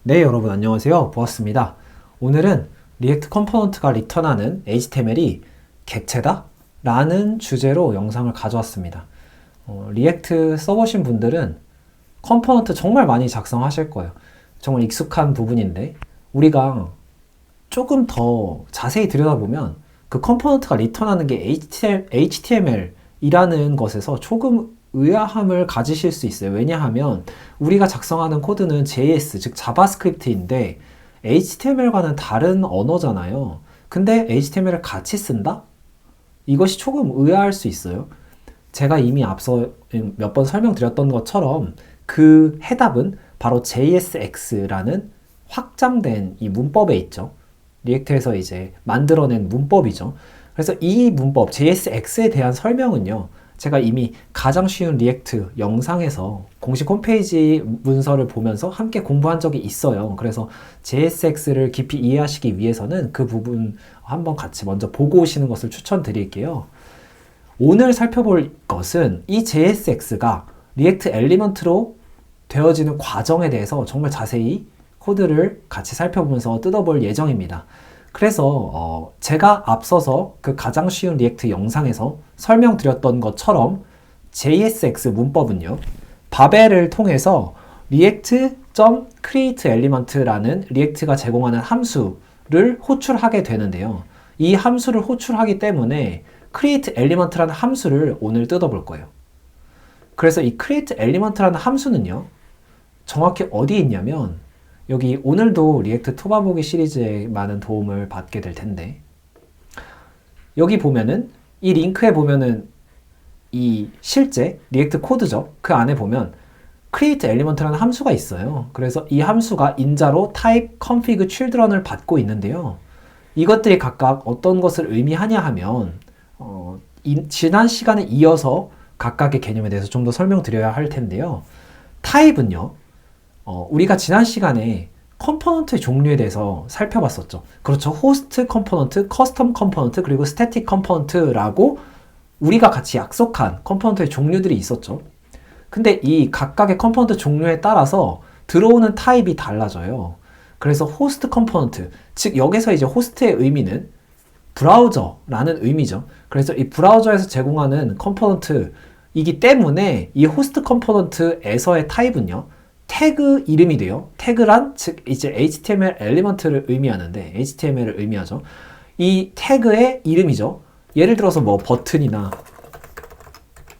네, 여러분 안녕하세요. 보았습니다. 오늘은 리액트 컴포넌트가 리턴하는 HTML이 객체다? 라는 주제로 영상을 가져왔습니다. 리액트 써보신 분들은 컴포넌트 정말 많이 작성하실 거예요. 정말 익숙한 부분인데 우리가 조금 더 자세히 들여다보면 그 컴포넌트가 리턴하는 게 HTML이라는 것에서 조금 의아함을 가지실 수 있어요. 왜냐하면 우리가 작성하는 코드는 JS, 즉 자바스크립트인데 HTML과는 다른 언어잖아요. 근데 HTML을 같이 쓴다? 이것이 조금 의아할 수 있어요. 제가 이미 앞서 몇 번 설명드렸던 것처럼 그 해답은 바로 JSX라는 확장된 이 문법에 있죠. 리액트에서 이제 만들어낸 문법이죠. 그래서 이 문법 JSX에 대한 설명은요. 제가 이미 가장 쉬운 리액트 영상에서 공식 홈페이지 문서를 보면서 함께 공부한 적이 있어요. 그래서 JSX를 깊이 이해하시기 위해서는 그 부분 한번 같이 먼저 보고 오시는 것을 추천드릴게요. 오늘 살펴볼 것은 이 JSX가 리액트 엘리먼트로 되어지는 과정에 대해서 정말 자세히 코드를 같이 살펴보면서 뜯어볼 예정입니다. 그래서 제가 앞서서 그 가장 쉬운 리액트 영상에서 설명드렸던 것처럼 JSX 문법은요. 바벨을 통해서 react.createElement라는 리액트가 제공하는 함수를 호출하게 되는데요. 이 함수를 호출하기 때문에 createElement라는 함수를 오늘 뜯어볼 거예요. 그래서 이 createElement라는 함수는요. 정확히 어디에 있냐면 여기 오늘도 리액트 토바보기 시리즈에 많은 도움을 받게 될 텐데 여기 보면은 이 링크에 보면은 이 실제 리액트 코드죠. 그 안에 보면 create element라는 함수가 있어요. 그래서 이 함수가 인자로 type config children을 받고 있는데요. 이것들이 각각 어떤 것을 의미하냐 하면 지난 시간에 이어서 각각의 개념에 대해서 좀 더 설명드려야 할 텐데요. 타입은요. 우리가 지난 시간에 컴포넌트의 종류에 대해서 살펴봤었죠. 그렇죠. 호스트 컴포넌트, 커스텀 컴포넌트, 그리고 스태틱 컴포넌트라고 우리가 같이 약속한 컴포넌트의 종류들이 있었죠. 근데 이 각각의 컴포넌트 종류에 따라서 들어오는 타입이 달라져요. 그래서 호스트 컴포넌트, 즉 여기서 이제 호스트의 의미는 브라우저라는 의미죠. 그래서 이 브라우저에서 제공하는 컴포넌트이기 때문에 이 호스트 컴포넌트에서의 타입은요. 태그 이름이 돼요. 태그란 즉 이제 HTML 엘리먼트를 의미하는데 HTML을 의미하죠. 이 태그의 이름이죠. 예를 들어서 뭐 버튼이나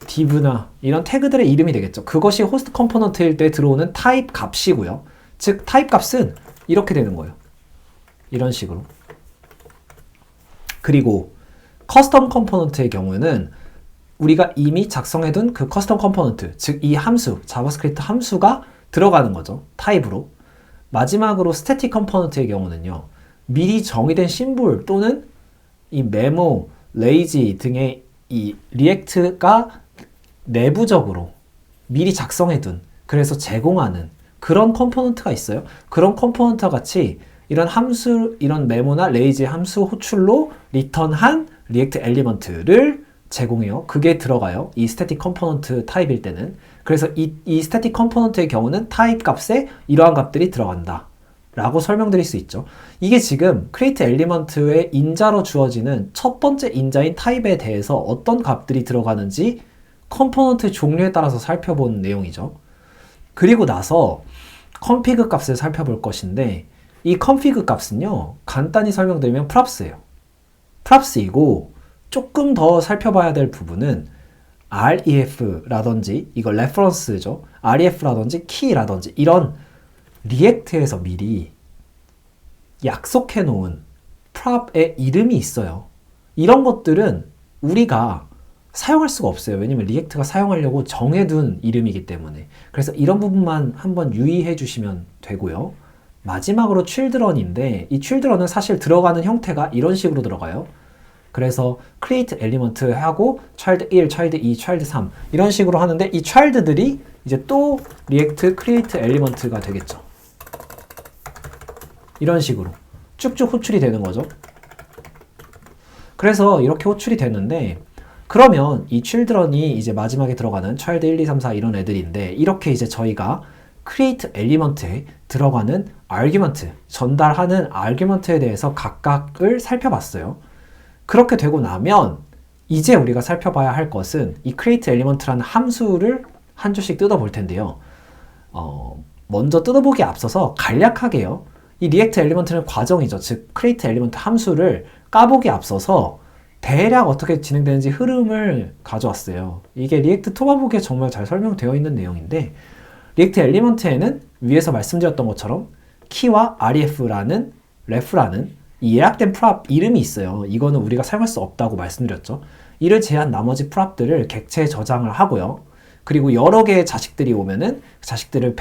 div나 이런 태그들의 이름이 되겠죠. 그것이 호스트 컴포넌트일 때 들어오는 타입 값이고요. 즉 타입 값은 이렇게 되는 거예요. 이런 식으로. 그리고 커스텀 컴포넌트의 경우는 우리가 이미 작성해둔 그 커스텀 컴포넌트, 즉 이 함수, 자바스크립트 함수가 들어가는 거죠. 타입으로. 마지막으로 스태틱 컴포넌트의 경우는요. 미리 정의된 심볼 또는 이 메모, 레이지 등의 이 리액트가 내부적으로 미리 작성해둔 그래서 제공하는 그런 컴포넌트가 있어요. 그런 컴포넌트와 같이 이런 함수, 이런 메모나 레이지 함수 호출로 리턴한 리액트 엘리먼트를 제공해요. 그게 들어가요. 이 스태틱 컴포넌트 타입일 때는. 그래서 이 스태틱 컴포넌트의 경우는 타입 값에 이러한 값들이 들어간다. 라고 설명드릴 수 있죠. 이게 지금 create element의 인자로 주어지는 첫 번째 인자인 타입에 대해서 어떤 값들이 들어가는지 컴포넌트 종류에 따라서 살펴본 내용이죠. 그리고 나서 config 값을 살펴볼 것인데 이 config 값은요. 간단히 설명드리면 props예요. props이고 조금 더 살펴봐야 될 부분은 ref라든지 이거 reference죠. ref라든지 key라든지 이런 리액트에서 미리 약속해 놓은 prop의 이름이 있어요. 이런 것들은 우리가 사용할 수가 없어요. 왜냐면 리액트가 사용하려고 정해둔 이름이기 때문에. 그래서 이런 부분만 한번 유의해 주시면 되고요. 마지막으로 children인데 이 children은 사실 들어가는 형태가 이런 식으로 들어가요. 그래서 create element 하고 child 1, child 2, child 3 이런 식으로 하는데 이 child들이 이제 또 react create element가 되겠죠. 이런 식으로 쭉쭉 호출이 되는 거죠. 그래서 이렇게 호출이 되는데 그러면 이 children이 이제 마지막에 들어가는 child 1, 2, 3, 4 이런 애들인데 이렇게 이제 저희가 create element에 들어가는 아규먼트, 전달하는 아규먼트에 대해서 각각을 살펴봤어요. 그렇게 되고 나면 이제 우리가 살펴봐야 할 것은 이 create element라는 함수를 한 줄씩 뜯어볼 텐데요. 먼저 뜯어보기에 앞서서 간략하게요. 이 react element는 과정이죠. 즉 create element 함수를 까보기에 앞서서 대략 어떻게 진행되는지 흐름을 가져왔어요. 이게 리액트 토마북에 정말 잘 설명되어 있는 내용인데 리액트 엘리먼트에는 위에서 말씀드렸던 것처럼 키와 ref라는 이 예약된 프랍 이름이 있어요. 이거는 우리가 사용할 수 없다고 말씀드렸죠. 이를 제한 나머지 프랍들을 객체에 저장을 하고요. 그리고 여러 개의 자식들이 오면은 그 자식들을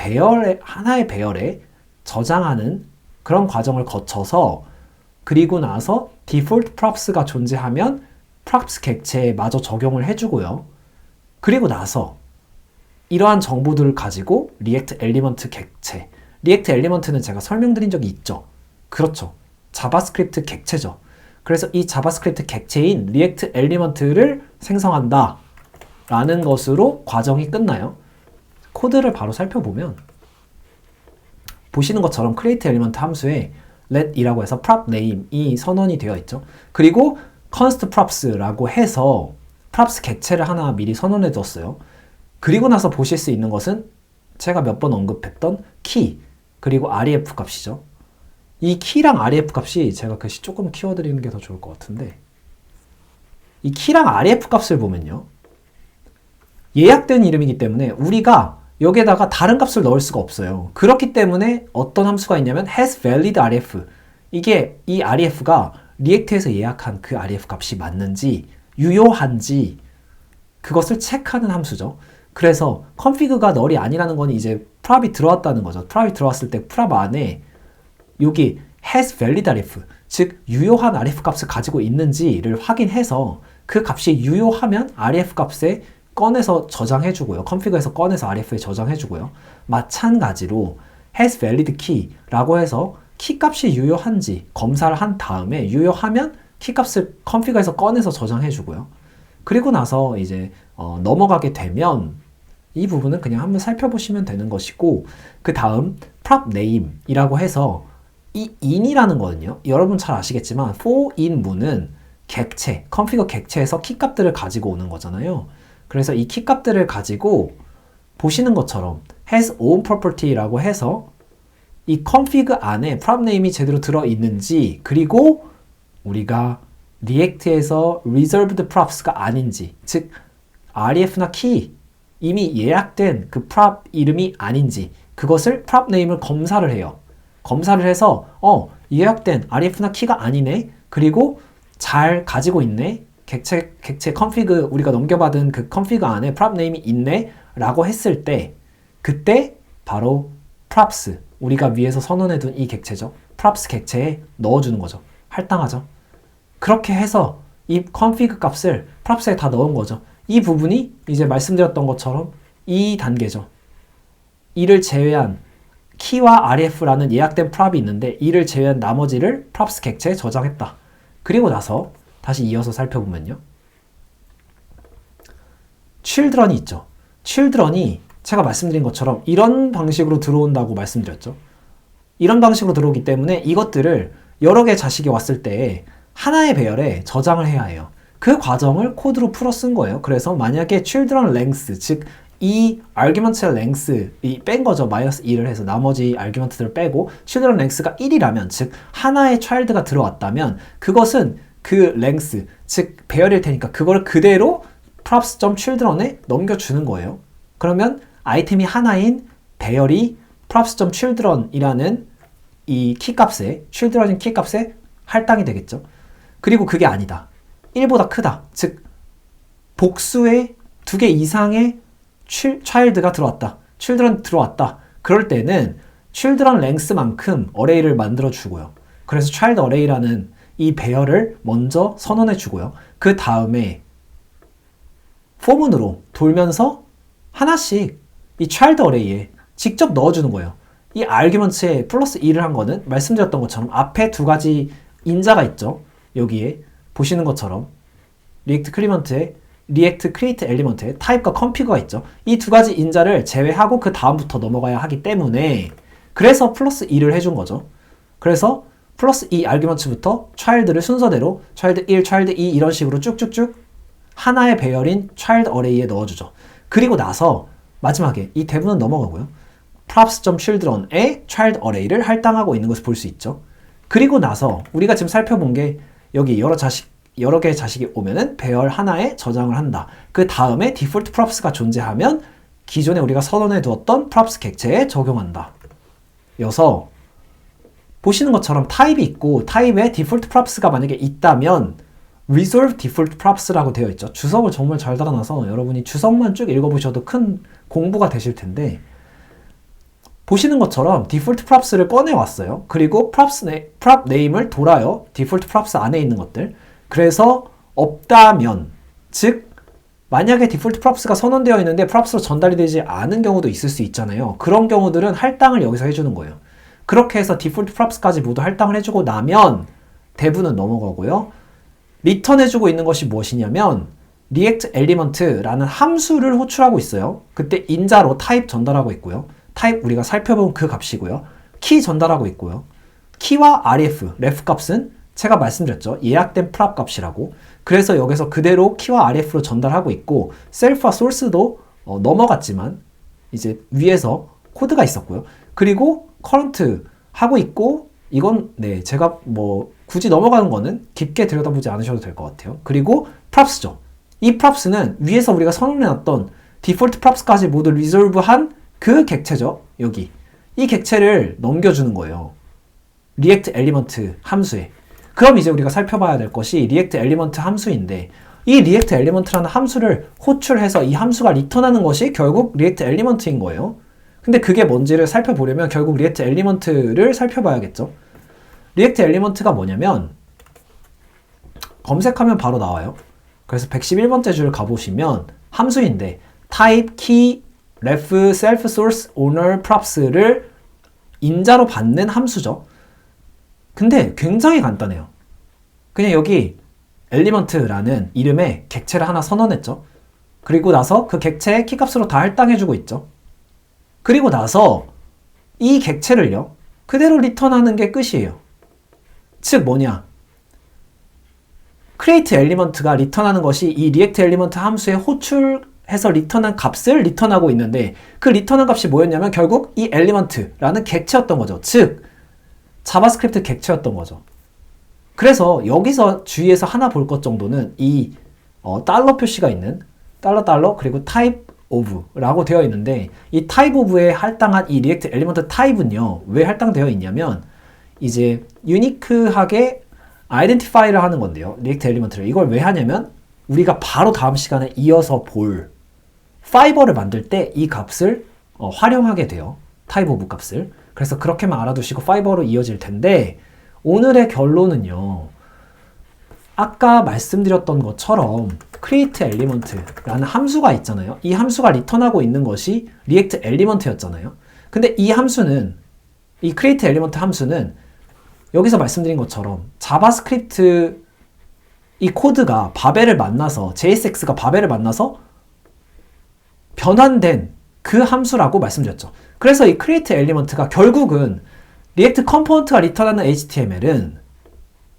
하나의 배열에 저장하는 그런 과정을 거쳐서 그리고 나서 디폴트 props가 존재하면 props 객체에 마저 적용을 해주고요. 그리고 나서 이러한 정보들을 가지고 react element 객체, react element는 제가 설명드린 적이 있죠. 그렇죠. 자바스크립트 객체죠. 그래서 이 자바스크립트 객체인 react element를 생성한다 라는 것으로 과정이 끝나요. 코드를 바로 살펴보면 보시는 것처럼 create element 함수에 let이라고 해서 prop name이 선언이 되어 있죠. 그리고 const props라고 해서 props 객체를 하나 미리 선언해 뒀어요. 그리고 나서 보실 수 있는 것은 제가 몇 번 언급했던 key 그리고 ref 값이죠. 이 key랑 ref 값이 제가 글씨 조금 키워드리는 게 더 좋을 것 같은데 이 key랑 ref 값을 보면요. 예약된 이름이기 때문에 우리가 여기에다가 다른 값을 넣을 수가 없어요. 그렇기 때문에 어떤 함수가 있냐면 has valid ref 이게 이 ref가 리액트에서 예약한 그 ref 값이 맞는지 유효한지 그것을 체크하는 함수죠. 그래서 config가 널이 아니라는 건 이제 prop이 들어왔다는 거죠. prop이 들어왔을 때 prop 안에 여기 has valid ref 즉 유효한 ref 값을 가지고 있는지를 확인해서 그 값이 유효하면 ref 값에 꺼내서 저장해주고요. config에서 꺼내서 rf에 저장해주고요. 마찬가지로 has valid key라고 해서 키 값이 유효한지 검사를 한 다음에 유효하면 키 값을 config에서 꺼내서 저장해주고요. 그리고 나서 이제 넘어가게 되면 이 부분은 그냥 한번 살펴보시면 되는 것이고 그 다음 prop name이라고 해서 이 in이라는 거는요. 여러분 잘 아시겠지만 for in 문은 객체, config 객체에서 키 값들을 가지고 오는 거잖아요. 그래서 이 키 값들을 가지고 보시는 것처럼 has own property라고 해서 이 config 안에 prop name이 제대로 들어있는지 그리고 우리가 react에서 reserved props가 아닌지 즉 ref나 key 이미 예약된 그 prop 이름이 아닌지 그것을 prop name을 검사를 해요. 검사를 해서 예약된 ref나 key가 아니네 그리고 잘 가지고 있네 객체 config 우리가 넘겨받은 그 config 안에 prop name이 있네 라고 했을 때 그때 바로 props 우리가 위에서 선언해둔 이 객체죠. props 객체에 넣어주는 거죠. 할당하죠. 그렇게 해서 이 config 값을 props에 다 넣은 거죠. 이 부분이 이제 말씀드렸던 것처럼 이 단계죠. 이를 제외한 key와 ref라는 예약된 prop이 있는데 이를 제외한 나머지를 props 객체에 저장했다. 그리고 나서 다시 이어서 살펴보면요. children이 있죠. children이 제가 말씀드린 것처럼 이런 방식으로 들어온다고 말씀드렸죠. 이런 방식으로 들어오기 때문에 이것들을 여러 개의 자식이 왔을 때 하나의 배열에 저장을 해야 해요. 그 과정을 코드로 풀어 쓴 거예요. 그래서 만약에 children length, 즉 이 argument의 length, 뺀 거죠. 마이너스 1을 해서 나머지 argument들을 빼고 children length가 1이라면, 즉 하나의 child가 들어왔다면 그것은 그 length, 즉 배열일 테니까 그걸 그대로 props.children에 넘겨주는 거예요. 그러면 아이템이 하나인 배열이 props.children이라는 이 키값에, children인 키값에 할당이 되겠죠. 그리고 그게 아니다. 1보다 크다. 즉 복수의 2개 이상의 child가 들어왔다. children 들어왔다. 그럴 때는 children length만큼 어레이를 만들어 주고요. 그래서 child array라는 이 배열을 먼저 선언해 주고요. 그 다음에 포문으로 돌면서 하나씩 이 child array에 직접 넣어주는 거예요. 이 argument에 플러스 2를 한 거는 말씀드렸던 것처럼 앞에 두 가지 인자가 있죠. 여기에 보시는 것처럼 리액트 클리먼트에 리액트 크리에이트 엘리먼트에 타입과 컴피그가 있죠. 이 두 가지 인자를 제외하고 그 다음부터 넘어가야 하기 때문에 그래서 플러스 2를 해준 거죠. 그래서 플러스 2 아규먼트부터 child를 순서대로 child 1, child 2 이런 식으로 쭉쭉쭉 하나의 배열인 child array에 넣어주죠. 그리고 나서 마지막에 이 대부분 넘어가고요. props.children의 child array를 할당하고 있는 것을 볼 수 있죠. 그리고 나서 우리가 지금 살펴본 게 여기 여러 개의 자식이 오면은 배열 하나에 저장을 한다. 그 다음에 default props가 존재하면 기존에 우리가 선언해 두었던 props 객체에 적용한다. 여서 보시는 것처럼 타입이 있고 타입에 default props가 만약에 있다면 resolve default props라고 되어 있죠. 주석을 정말 잘 달아놔서 여러분이 주석만 쭉 읽어보셔도 큰 공부가 되실 텐데 보시는 것처럼 default props를 꺼내왔어요. 그리고 prop name을 돌아요. default props 안에 있는 것들. 그래서 없다면 즉 만약에 default props가 선언되어 있는데 props로 전달이 되지 않은 경우도 있을 수 있잖아요. 그런 경우들은 할당을 여기서 해주는 거예요. 그렇게 해서 default props까지 모두 할당을 해주고 나면 대부는 넘어가고요. 리턴해주고 있는 것이 무엇이냐면 react element라는 함수를 호출하고 있어요. 그때 인자로 타입 전달하고 있고요. 타입 우리가 살펴본 그 값이고요. 키 전달하고 있고요. 키와 ref 값은 제가 말씀드렸죠. 예약된 prop 값이라고. 그래서 여기서 그대로 키와 ref로 전달하고 있고 self와 source도 넘어갔지만 이제 위에서 코드가 있었고요. 그리고 current 하고 있고 이건 네 제가 뭐 굳이 넘어가는 거는 깊게 들여다보지 않으셔도 될 것 같아요. 그리고 props죠. 이 props는 위에서 우리가 선언해놨던 default props까지 모두 resolve한 그 객체죠. 여기. 이 객체를 넘겨주는 거예요. react element 함수에. 그럼 이제 우리가 살펴봐야 될 것이 react element 함수인데 이 react element라는 함수를 호출해서 이 함수가 리턴하는 것이 결국 react element인 거예요. 근데 그게 뭔지를 살펴보려면 결국 react element를 살펴봐야겠죠. react element가 뭐냐면 검색하면 바로 나와요. 그래서 111번째 줄 가보시면 함수인데 type, key, ref, self, source, owner, props를 인자로 받는 함수죠. 근데 굉장히 간단해요. 그냥 여기 element라는 이름의 객체를 하나 선언했죠. 그리고 나서 그 객체의 키값으로 다 할당해주고 있죠. 그리고 나서 이 객체를요. 그대로 리턴하는 게 끝이에요. 즉 뭐냐? create element가 리턴하는 것이 이 react element 함수에 호출해서 리턴한 값을 리턴하고 있는데 그 리턴한 값이 뭐였냐면 결국 이 element라는 객체였던 거죠. 즉 자바스크립트 객체였던 거죠. 그래서 여기서 주위에서 하나 볼 것 정도는 이 달러 표시가 있는 달러 그리고 type of라고 되어 있는데 이 type of에 할당한 이 react element type은요. 왜 할당되어 있냐면 이제 유니크하게 identify를 하는 건데요. react element를. 이걸 왜 하냐면 우리가 바로 다음 시간에 이어서 볼 파이버를 만들 때 이 값을 활용하게 돼요. type of 값을. 그래서 그렇게만 알아두시고 파이버로 이어질 텐데 오늘의 결론은요. 아까 말씀드렸던 것처럼 create element라는 함수가 있잖아요. 이 함수가 리턴하고 있는 것이 react element였잖아요. 근데 이 함수는 이 create element 함수는 여기서 말씀드린 것처럼 자바스크립트 이 코드가 바벨을 만나서 JSX가 바벨을 만나서 변환된 그 함수라고 말씀드렸죠. 그래서 이 create element가 결국은 리액트 컴포넌트가 리턴하는 HTML은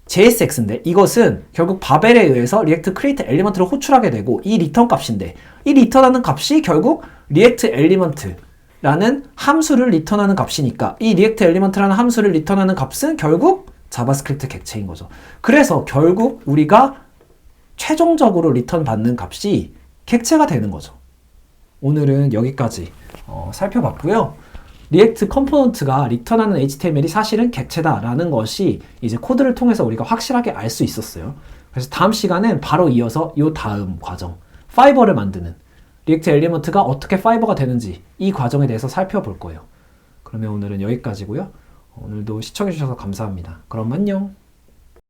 JSX인데 이것은 결국 바벨에 의해서 리액트 create element를 호출하게 되고 이 리턴 값인데 이 리턴하는 값이 결국 리액트 element라는 함수를 리턴하는 값이니까 이 리액트 element라는 함수를 리턴하는 값은 결국 자바스크립트 객체인 거죠. 그래서 결국 우리가 최종적으로 리턴 받는 값이 객체가 되는 거죠. 오늘은 여기까지 살펴봤고요. 리액트 컴포넌트가 리턴하는 HTML이 사실은 객체다라는 것이 이제 코드를 통해서 우리가 확실하게 알 수 있었어요. 그래서 다음 시간엔 바로 이어서 이 다음 과정, 파이버를 만드는 리액트 엘리먼트가 어떻게 파이버가 되는지 이 과정에 대해서 살펴볼 거예요. 그러면 오늘은 여기까지고요. 오늘도 시청해주셔서 감사합니다. 그럼 안녕.